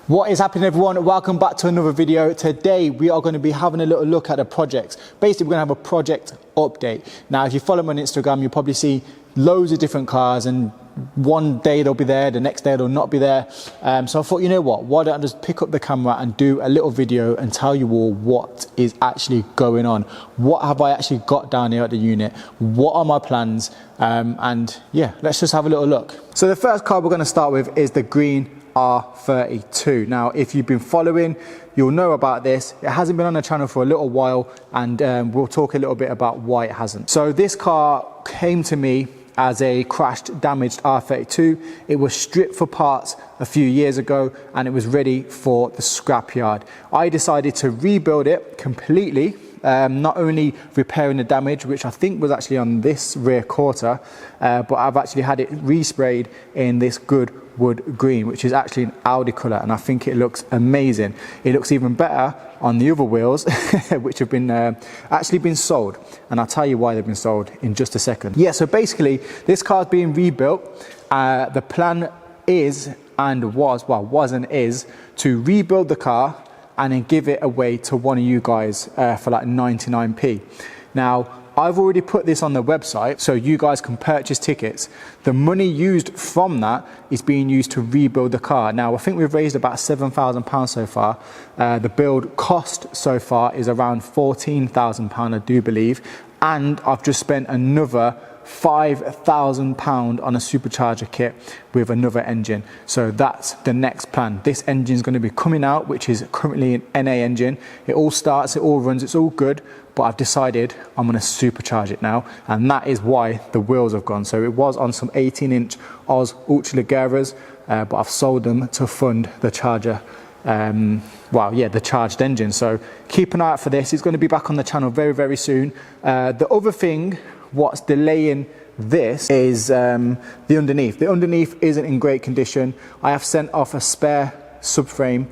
What is happening, everyone? Welcome back to another video. Today we are going to be having a little look at the projects. Basically, we're going to have a project update. Now, if you follow me on Instagram, you'll probably see loads of different cars, and one day they'll be there, the next day they'll not be there. So I thought, you know what, why don't I just pick up the camera and do a little video and tell you all what is actually going on. What have I actually got down here at the unit? What are my plans? And yeah, let's just have a little look. So the first car we're going to start with is the green R32. Now, if you've been following, you'll know about this. It hasn't been on the channel for a little while, and we'll talk a little bit about why it hasn't. So this car came to me as a crashed, damaged R32. It was stripped for parts a few years ago and it was ready for the scrapyard. I decided to rebuild it completely, not only repairing the damage, which I think was actually on this rear quarter, but I've actually had it resprayed in this good wood green, which is actually an Audi colour, and I think it looks amazing. It looks even better on the other wheels, which have been actually been sold, and I'll tell you why they've been sold in just a second. Yeah, so basically this car's being rebuilt. The plan is and was and is to rebuild the car and then give it away to one of you guys for like 99p. Now, I've already put this on the website so you guys can purchase tickets. The money used from that is being used to rebuild the car. Now, I think we've raised about £7,000 so far. The build cost so far is around £14,000, I do believe. And I've just spent another £5,000 on a supercharger kit with another engine. So that's the next plan. This engine is going to be coming out, which is currently an NA engine. It all starts, it all runs, it's all good, but I've decided I'm going to supercharge it now, and that is why the wheels have gone. So it was on some 18-inch Oz Ultra Legeras, but I've sold them to fund the charger. The charged engine. So keep an eye out for this. It's going to be back on the channel very, very soon. The other thing, what's delaying this is the underneath. The underneath isn't in great condition. I have sent off a spare subframe,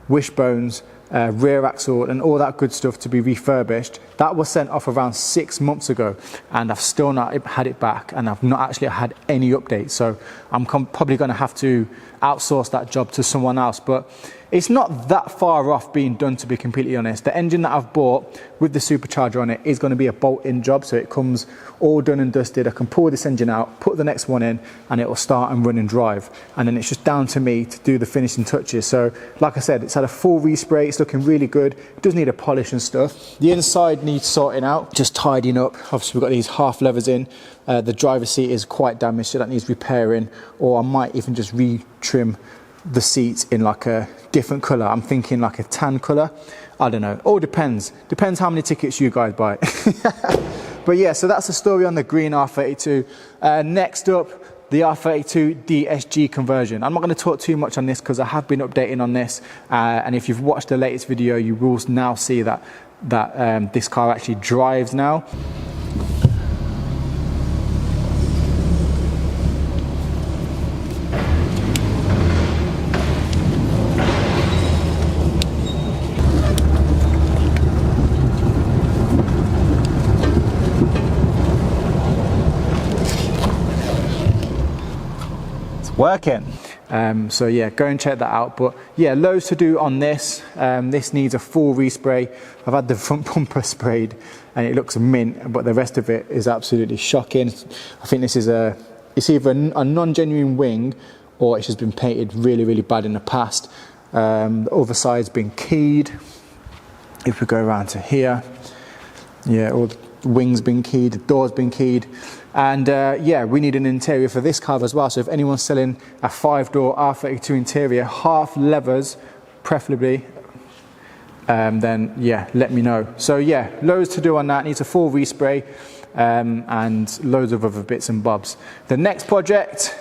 wishbones, rear axle and all that good stuff to be refurbished. That was sent off around 6 months ago, and I've still not had it back, and I've not actually had any updates. So I'm probably going to have to outsource that job to someone else, but it's not that far off being done, to be completely honest. The engine that I've bought with the supercharger on it is going to be a bolt-in job, so it comes all done and dusted. I can pull this engine out, put the next one in, and it will start and run and drive. And then it's just down to me to do the finishing touches. So, like I said, it's had a full respray. It's looking really good. It does need a polish and stuff. The inside needs sorting out, just tidying up. Obviously, we've got these half levers in. The driver's seat is quite damaged, so that needs repairing. Or I might even just re-trim the seats in like a different color. I'm thinking like a tan color. I don't know. All depends how many tickets you guys buy. But yeah, so that's the story on the green R32. Next up, the R32 DSG conversion. I'm not going to talk too much on this because I have been updating on this, and if you've watched the latest video, you will now see that this car actually drives now. Working. So yeah, go and check that out. But yeah, loads to do on this. This needs a full respray. I've had the front bumper sprayed and it looks mint, but the rest of it is absolutely shocking. I think this is it's either a non-genuine wing or it's just been painted really, really bad in the past. The other side's been keyed. If we go around to here, yeah, all the wings been keyed, the door's been keyed. And yeah, we need an interior for this car as well. So if anyone's selling a 5-door R32 interior, half levers preferably, then yeah, let me know. So yeah, loads to do on that. Needs a full respray, and loads of other bits and bobs. The next project,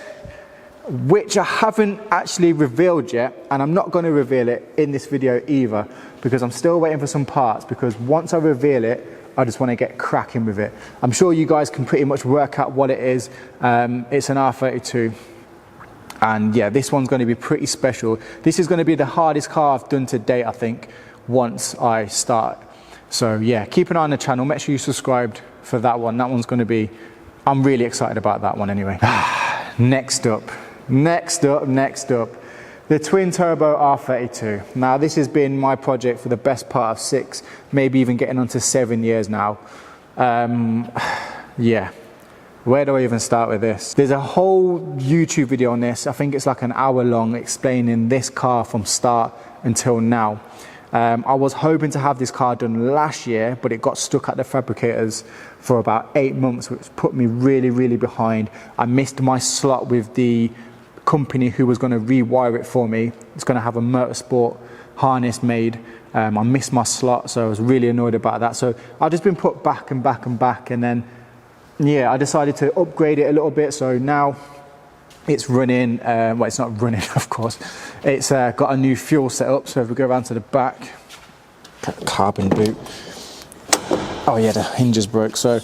which I haven't actually revealed yet, and I'm not going to reveal it in this video either, because I'm still waiting for some parts, because once I reveal it, I just want to get cracking with it. I'm sure you guys can pretty much work out what it is. It's an R32. And yeah, this one's going to be pretty special. This is going to be the hardest car I've done to date, I think, once I start. So yeah, keep an eye on the channel. Make sure you subscribed for that one. That one's going to be, I'm really excited about that one anyway. Next up. The The twin turbo R32. Now this has been my project for the best part of 6, maybe even getting on to 7 years now. Yeah, where do I even start with this? There's a whole YouTube video on this. I think it's like an hour long, explaining this car from start until now. I was hoping to have this car done last year, but it got stuck at the fabricators for about 8 months, which put me really behind. I missed my slot with the company who was going to rewire it for me. It's going to have a motorsport harness made. I missed my slot, so I was really annoyed about that. So I've just been put back and back and back, and then yeah, I decided to upgrade it a little bit. So now it's running, well, it's not running, of course. It's got a new fuel setup. So if we go around to the back, carbon boot. Oh yeah, the hinges broke. So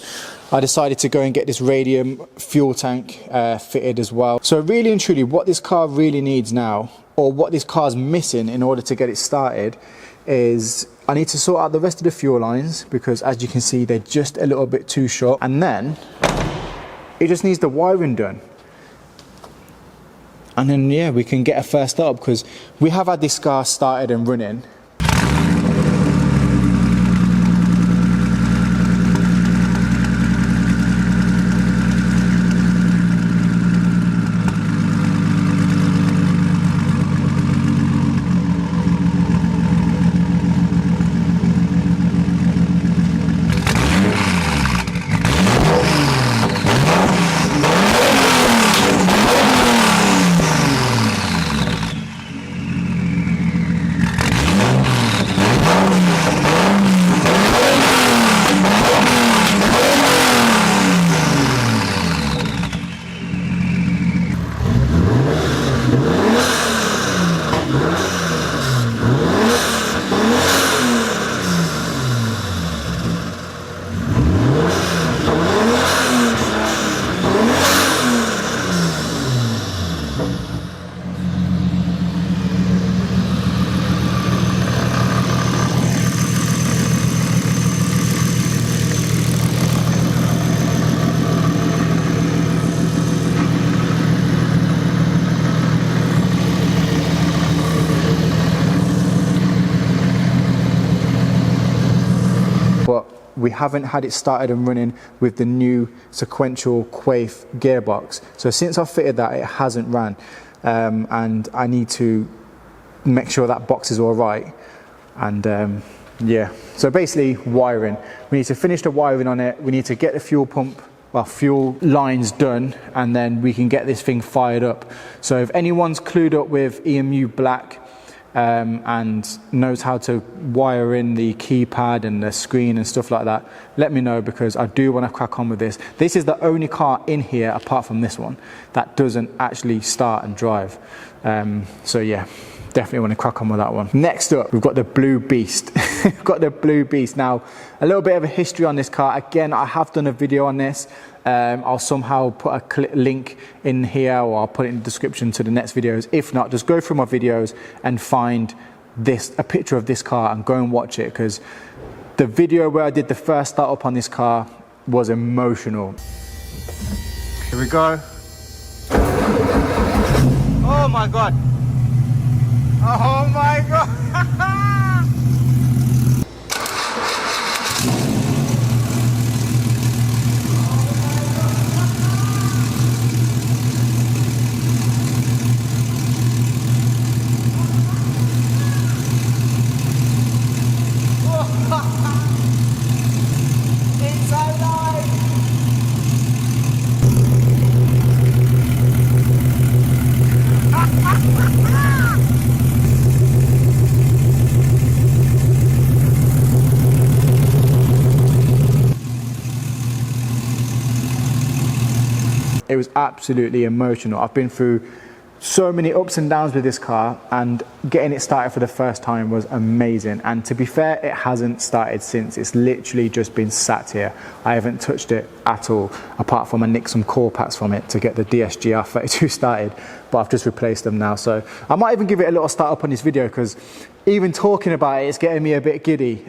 I decided to go and get this radium fuel tank fitted as well. So really and truly, what this car really needs now, or what this car's missing in order to get it started, is I need to sort out the rest of the fuel lines, because as you can see, they're just a little bit too short. And then it just needs the wiring done. And then yeah, we can get a first start, because we have had this car started and running. But we haven't had it started and running with the new sequential Quaife gearbox. So since I've fitted that, it hasn't ran, and I need to make sure that box is all right. And yeah, so basically wiring. We need to finish the wiring on it. We need to get the fuel pump, well, fuel lines done, and then we can get this thing fired up. So if anyone's clued up with EMU Black and knows how to wire in the keypad and the screen and stuff like that, let me know, because I do want to crack on with this. This is the only car in here, apart from this one, that doesn't actually start and drive. So yeah, definitely want to crack on with that one. Next up, we've got the Blue Beast. We've got the Blue Beast. Now, a little bit of a history on this car. Again, I have done a video on this. I'll somehow put a link in here, or I'll put it in the description to the next videos. If not, just go through my videos and find a picture of this car and go and watch it, because the video where I did the first startup on this car was emotional. Here we go. Oh my God. Oh my God. It was absolutely emotional. I've been through so many ups and downs with this car, and getting it started for the first time was amazing. And to be fair, it hasn't started since. It's literally just been sat here. I haven't touched it at all, apart from I nicked some core packs from it to get the DSG R32 started, but I've just replaced them now. So I might even give it a little start up on this video, because even talking about it, it's getting me a bit giddy.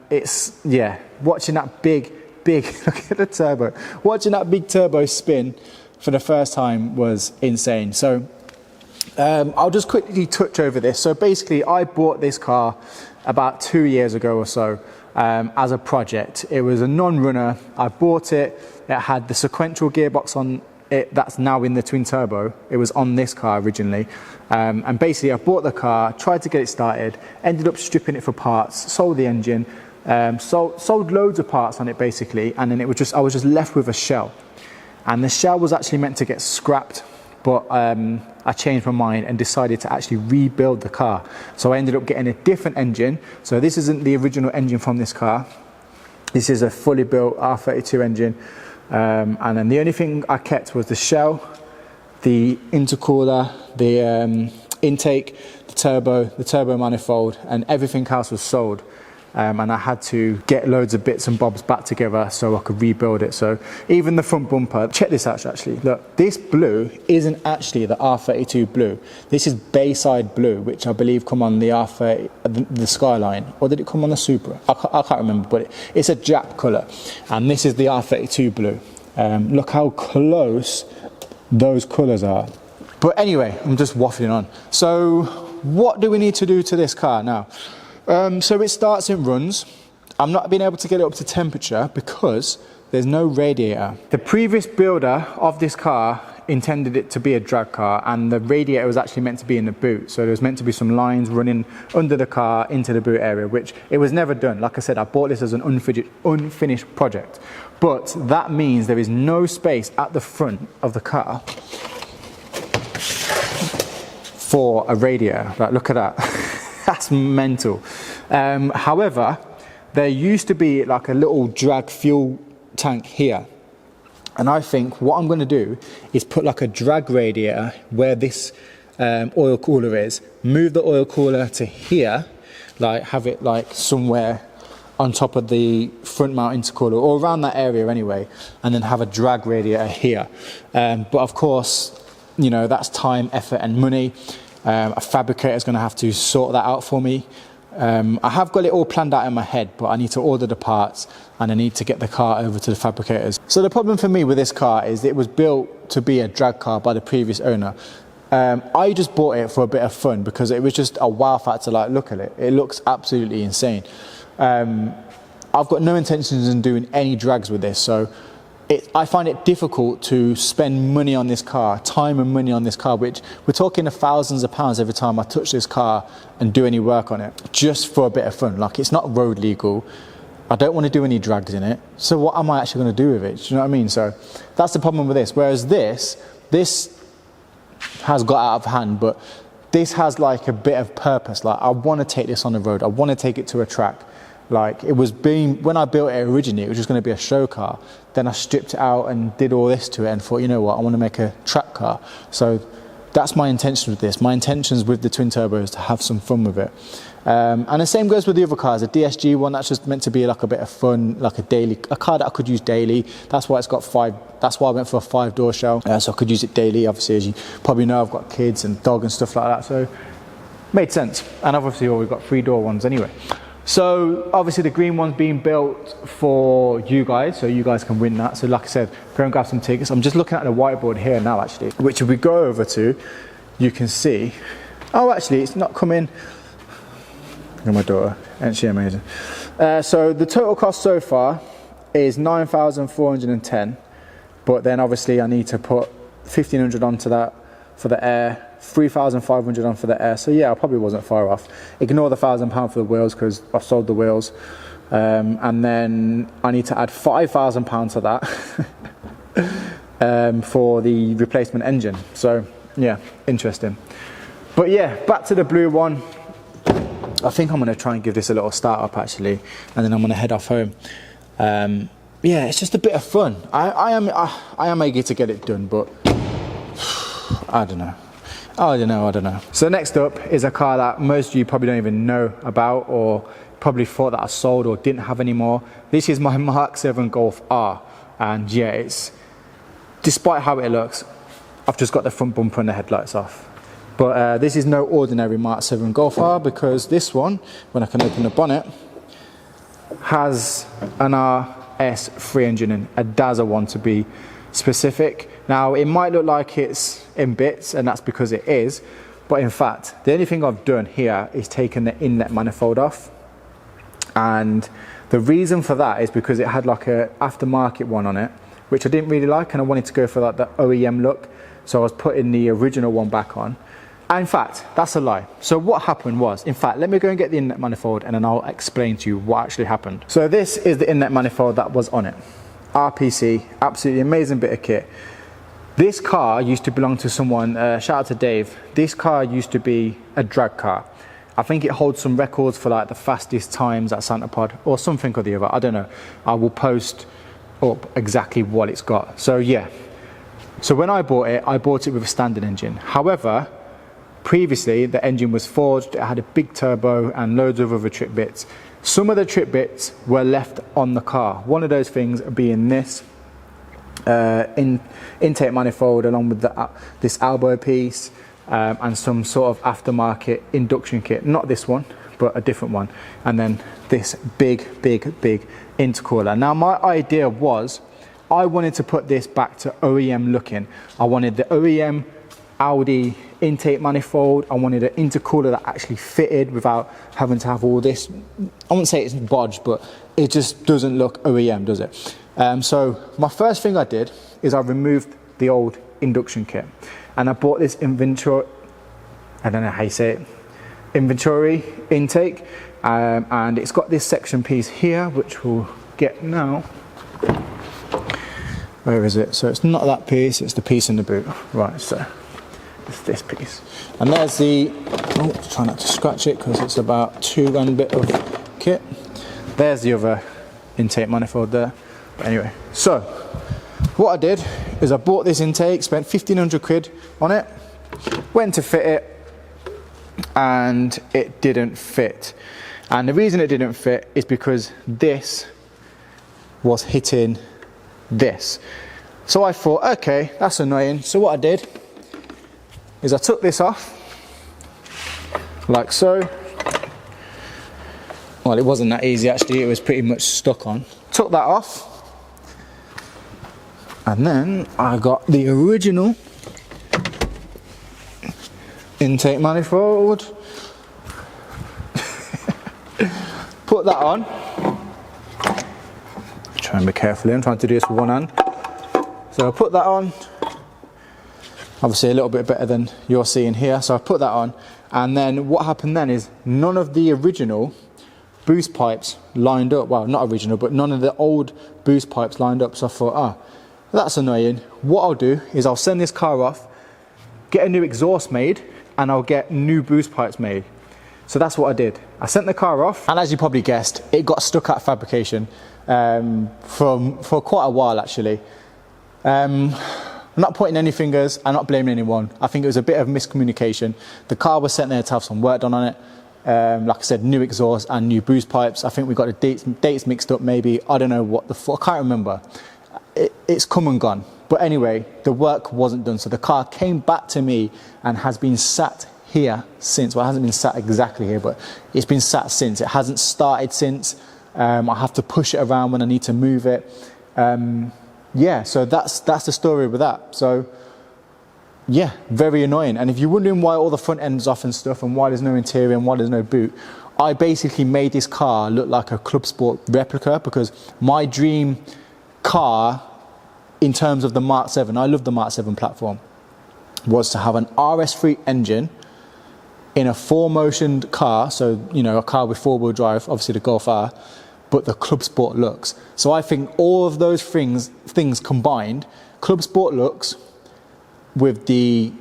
It's, yeah, watching that big, look at the turbo. Watching that big turbo spin for the first time was insane. So I'll just quickly touch over this. So basically, I bought this car about 2 years ago or so as a project. It was a non-runner. I bought it. It had the sequential gearbox on it that's now in the twin turbo. It was on this car originally. And basically, I bought the car, tried to get it started, ended up stripping it for parts, sold the engine, sold loads of parts on it basically, and then I was just left with a shell. And the shell was actually meant to get scrapped, but I changed my mind and decided to actually rebuild the car. So I ended up getting a different engine. So this isn't the original engine from this car. This is a fully built R32 engine. And then the only thing I kept was the shell, the intercooler, the intake, the turbo manifold, and everything else was sold. And I had to get loads of bits and bobs back together so I could rebuild it. So even the front bumper, check this out actually, look, this blue isn't actually the R32 blue. This is Bayside blue, which I believe come on the R30, the Skyline, or did it come on the Supra? I can't remember, but it's a Jap colour. And this is the R32 blue. Look how close those colours are. But anyway, I'm just waffling on. So what do we need to do to this car now? So it starts and runs. I'm not being able to get it up to temperature because there's no radiator. The previous builder of this car intended it to be a drag car, and the radiator was actually meant to be in the boot. So there was meant to be some lines running under the car into the boot area, which it was never done. Like I said, I bought this as an unfinished project. But that means there is no space at the front of the car for a radiator. Like, look at that. That's mental. However, there used to be like a little drag fuel tank here. And I think what I'm going to do is put like a drag radiator where this oil cooler is, move the oil cooler to here, like have it like somewhere on top of the front mount intercooler or around that area anyway, and then have a drag radiator here. But of course, you know, that's time, effort and money. A fabricator is going to have to sort that out for me. I have got it all planned out in my head, but I need to order the parts and I need to get the car over to the fabricators. So the problem for me with this car is it was built to be a drag car by the previous owner. I just bought it for a bit of fun because it was just a wow factor. Like, look at it. It looks absolutely insane. I've got no intentions in doing any drags with this, so I find it difficult to spend money on this car, time and money on this car, which we're talking of thousands of pounds every time I touch this car and do any work on it, just for a bit of fun. Like, it's not road legal. I don't want to do any drags in it. So what am I actually going to do with it? Do you know what I mean? So that's the problem with this. Whereas this has got out of hand, but this has like a bit of purpose. Like, I want to take this on the road. I want to take it to a track. Like, it was when I built it originally, it was just going to be a show car. Then I stripped it out and did all this to it and thought, you know what, I want to make a track car. So that's my intention with this. My intentions with the twin turbo is to have some fun with it. And the same goes with the other cars. The DSG one, that's just meant to be like a bit of fun, like a car that I could use daily. That's why it's got that's why I went for a 5-door shell. So I could use it daily. Obviously, as you probably know, I've got kids and dog and stuff like that. So made sense. And I've obviously already got 3-door ones anyway. So obviously the green one's being built for you guys, so you guys can win that. So like I said, go and grab some tickets. I'm just looking at the whiteboard here now actually, which if we go over to, you can see, oh actually it's not coming. Look at my daughter, ain't she amazing? So the total cost so far is 9,410, but then obviously I need to put 1,500 onto that for the air, 3,500 on for the air. So yeah, I probably wasn't far off. Ignore the £1,000 for the wheels because I sold the wheels. And then I need to add £5,000 to that for the replacement engine. So yeah, interesting. But yeah, back to the blue one. I think I'm going to try and give this a little start up actually, and then I'm going to head off home. Yeah, it's just a bit of fun. I am eager to get it done, but I don't know. So next up is a car that most of you probably don't even know about, or probably thought that I sold or didn't have anymore. This is my Mark 7 Golf R, and yeah, it's, despite how it looks, I've just got the front bumper and the headlights off. But this is no ordinary Mark 7 Golf R, because this one, when I can open the bonnet, has an RS3 engine in, a Daza one to be specific. Now it might look like it's in bits, and that's because it is, but in fact the only thing I've done here is taken the inlet manifold off. And the reason for that is because it had like a aftermarket one on it, which I didn't really like, and I wanted to go for like the OEM look, so I was putting the original one back on. And in fact, that's a lie. So what happened was, in fact, let me go and get the inlet manifold and then I'll explain to you what actually happened. So this is the inlet manifold that was on it. RPC, absolutely amazing bit of kit. This car used to belong to someone, shout out to Dave. This car used to be a drag car. I think it holds some records for like the fastest times at Santa Pod or something or the other, I don't know. I will post up exactly what it's got. So yeah, so when I bought it with a standard engine. However, previously the engine was forged, it had a big turbo and loads of other trip bits. Some of the trip bits were left on the car. One of those things being this intake manifold along with this elbow piece, and some sort of aftermarket induction kit, not this one but a different one, and then this big intercooler. Now my idea was I wanted to put this back to OEM looking. I wanted the OEM Audi intake manifold, I wanted an intercooler that actually fitted without having to have all this, I wouldn't say it's bodged, but it just doesn't look OEM, does it? So my first thing I did is I removed the old induction kit, and I bought this inventory, I don't know how you say it, inventory intake, and it's got this section piece here which we'll get now. Where is it? So it's not that piece, it's the piece in the boot. Right, so it's this piece, and there's the, oh, try not to scratch it because it's about £2 bit of kit. There's the other intake manifold there. But anyway, so what I did is I bought this intake, spent 1,500 quid on it, went to fit it, and it didn't fit. And the reason it didn't fit is because this was hitting this. So I thought, okay, that's annoying. So what I did is I took this off, like so. Well, it wasn't that easy actually, it was pretty much stuck on. Took that off, and then I got the original intake manifold, put that on. Try and be careful here, I'm trying to do this with one hand. So I put that on, obviously a little bit better than you're seeing here, so I put that on, and then what happened then is none of the original boost pipes lined up, well not original, but none of the old boost pipes lined up. So I thought, ah, that's annoying. What I'll do is I'll send this car off, get a new exhaust made, and I'll get new boost pipes made. So that's what I did. I sent the car off, and as you probably guessed, it got stuck at fabrication for quite a while actually. I'm not pointing any fingers, I'm not blaming anyone. I think it was a bit of miscommunication. The car was sent there to have some work done on it. Like I said, new exhaust and new boost pipes. I think we got the dates mixed up maybe. I don't know what the fuck, I can't remember. It's come and gone. But anyway, the work wasn't done. So the car came back to me and has been sat here since. Well, it hasn't been sat exactly here, but it's been sat since. It hasn't started since. I have to push it around when I need to move it. Yeah, so that's the story with that. So yeah, very annoying. And if you're wondering why all the front end's off and stuff, and why there's no interior and why there's no boot, I basically made this car look like a Club Sport replica, because my dream car in terms of the Mark 7, I love the Mark 7 platform, was to have an RS3 engine in a 4-motioned car, so you know, a car with 4-wheel drive, obviously the Golf R, but the Club Sport looks. So I think all of those things combined, Club Sport looks with the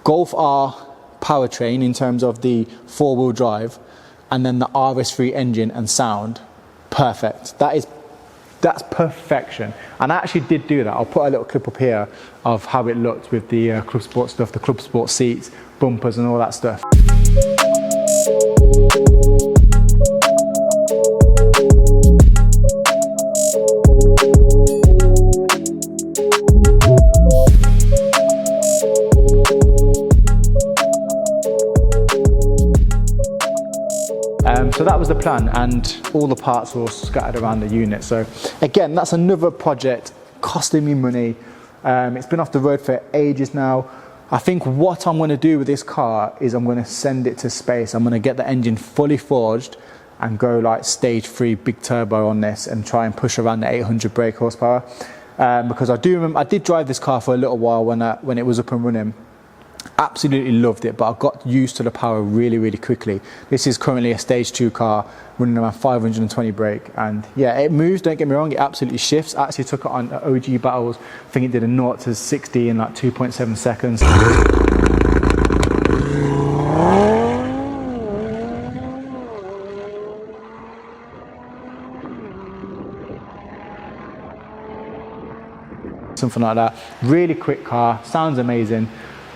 Golf R powertrain in terms of the 4-wheel drive, and then the RS3 engine and sound, perfect. That's perfection. And I actually did do that. I'll put a little clip up here of how it looked with the Club Sport stuff, the Club Sport seats, bumpers and all that stuff. So that was the plan, and all the parts were scattered around the unit. So again, that's another project costing me money, It's been off the road for ages now. I think what I'm going to do with this car is I'm going to send it to space. I'm going to get the engine fully forged and go like stage 3 big turbo on this and try and push around the 800 brake horsepower. Because I do remember, I did drive this car for a little while when it was up and running. Absolutely loved it, but I got used to the power really quickly. This is currently a stage 2 car running around 520 brake, and yeah, it moves, don't get me wrong, it absolutely shifts. I actually took it on OG battles. I think it did a 0 to 60 in like 2.7 seconds. Something like that. Really quick car, sounds amazing.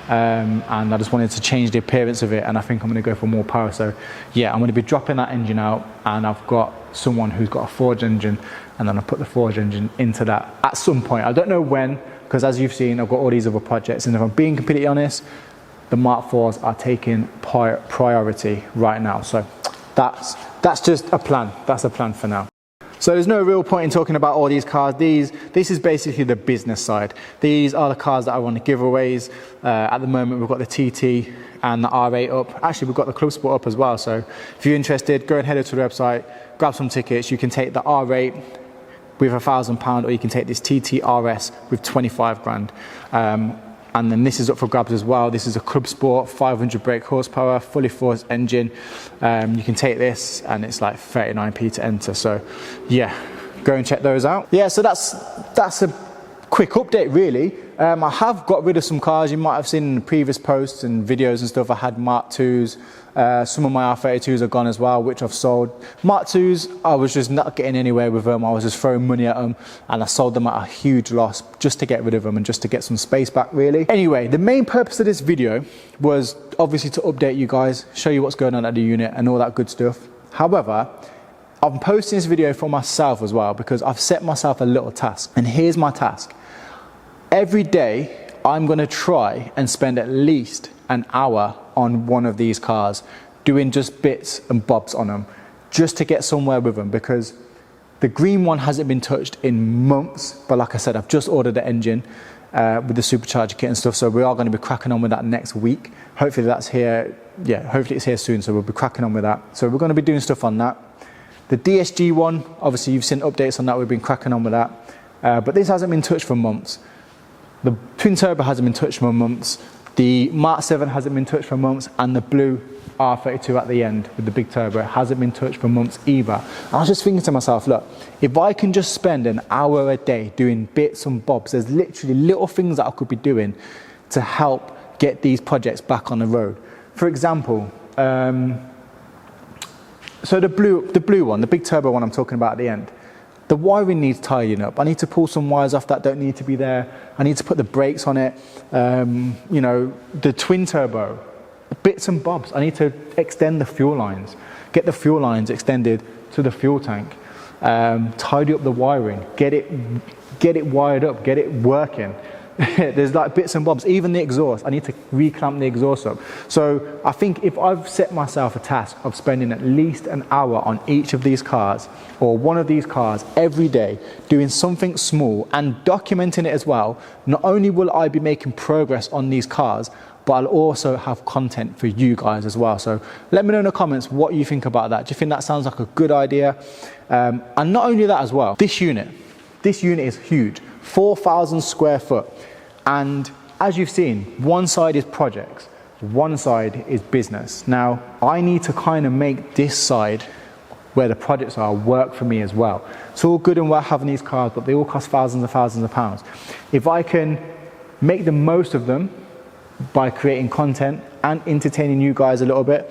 And I just wanted to change the appearance of it, and I think I'm going to go for more power. So yeah, I'm going to be dropping that engine out, and I've got someone who's got a forged engine, and then I'll put the forged engine into that at some point. I don't know when, because as you've seen, I've got all these other projects, and if I'm being completely honest, the Mark IVs are taking priority right now. So that's just a plan. That's a plan for now. So there's no real point in talking about all these cars. This is basically the business side. These are the cars that I want to giveaways. At the moment, we've got the TT and the R8 up. Actually, we've got the Club Sport up as well. So if you're interested, go and head over to the website, grab some tickets. You can take the R8 with £1,000, or you can take this TT RS with 25 grand. And then this is up for grabs as well. This is a Club Sport 500 brake horsepower, fully forged engine. You can take this, and it's like 39p to enter. So yeah, go and check those out. Yeah, so that's a quick update really. I have got rid of some cars. You might have seen in the previous posts and videos and stuff. I had Mark IIs. Some of my R32s are gone as well, which I've sold. Mark IIs, I was just not getting anywhere with them. I was just throwing money at them, and I sold them at a huge loss just to get rid of them and just to get some space back really. Anyway, the main purpose of this video was obviously to update you guys, show you what's going on at the unit and all that good stuff. However, I'm posting this video for myself as well, because I've set myself a little task, and here's my task. Every day, I'm going to try and spend at least an hour on one of these cars, doing just bits and bobs on them, just to get somewhere with them, because the green one hasn't been touched in months. But like I said, I've just ordered the engine with the supercharger kit and stuff, so we are going to be cracking on with that next week. Hopefully that's here, yeah, hopefully it's here soon, so we'll be cracking on with that. So we're going to be doing stuff on that. The DSG one, obviously you've seen updates on that, we've been cracking on with that, but this hasn't been touched for months. The twin turbo hasn't been touched for months. The Mark 7 hasn't been touched for months, and the blue R32 at the end with the big turbo hasn't been touched for months either. And I was just thinking to myself, look, if I can just spend an hour a day doing bits and bobs, there's literally little things that I could be doing to help get these projects back on the road. For example, so the blue one, the big turbo one I'm talking about at the end, the wiring needs tidying up. I need to pull some wires off that don't need to be there. I need to put the brakes on it. You know, the twin turbo, bits and bobs. I need to extend the fuel lines, get the fuel lines extended to the fuel tank, tidy up the wiring, get it wired up, get it working. There's like bits and bobs, even the exhaust. I need to reclamp the exhaust up. So I think if I've set myself a task of spending at least an hour on each of these cars, or one of these cars every day, doing something small and documenting it as well, not only will I be making progress on these cars, but I'll also have content for you guys as well. So let me know in the comments what you think about that. Do you think that sounds like a good idea? And not only that as well, this unit is huge. 4,000 square foot, and as you've seen, one side is projects, one side is business. Now I need to kind of make this side where the projects are work for me as well. It's all good and well having these cars, but they all cost thousands and thousands of pounds. If I can make the most of them by creating content and entertaining you guys a little bit,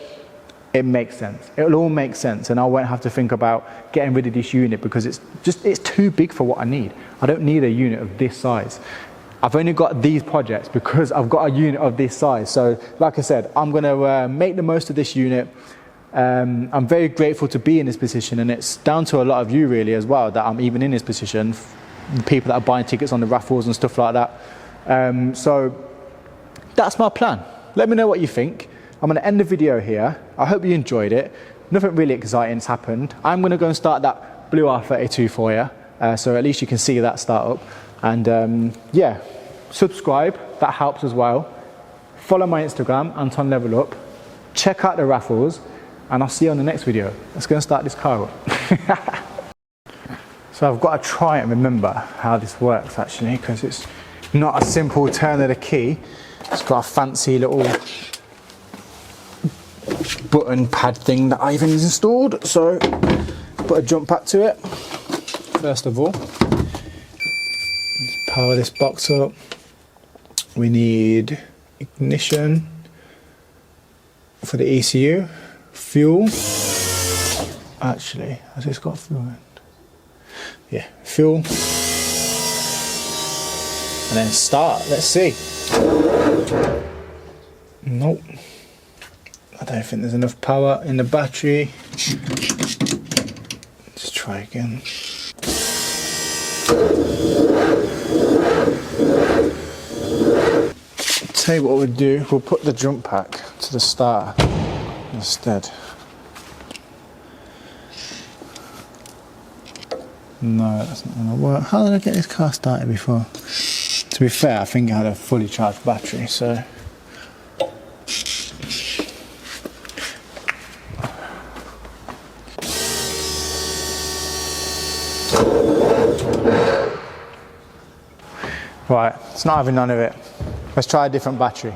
it makes sense. It'll all make sense, and I won't have to think about getting rid of this unit because it's too big for what I need. I don't need a unit of this size. I've only got these projects because I've got a unit of this size. So like I said, I'm going to make the most of this unit. I'm very grateful to be in this position, and it's down to a lot of you really as well that I'm even in this position, the people that are buying tickets on the raffles and stuff like that. So that's my plan. Let me know what you think. I'm going to end the video here. I hope you enjoyed it. Nothing really exciting's happened. I'm going to go and start that blue R32 for you, so at least you can see that start up. And yeah, subscribe, that helps as well. Follow my Instagram, Anton Level Up. Check out the raffles, and I'll see you on the next video. Let's go and start this car up. So I've got to try and remember how this works actually, because it's not a simple turn of the key. It's got a fancy little button pad thing that I even installed. So put a jump pack to it. First of all, let's power this box up. We need ignition for the ECU, fuel. Actually, has this got fuel in? Yeah, fuel. And then start, let's see. Nope. I don't think there's enough power in the battery. Let's try again. Tell you what we'll do, we'll put the jump pack to the starter instead. No, that's not gonna work. How did I get this car started before? To be fair, I think I had a fully charged battery, so. Right, it's not having none of it. Let's try a different battery.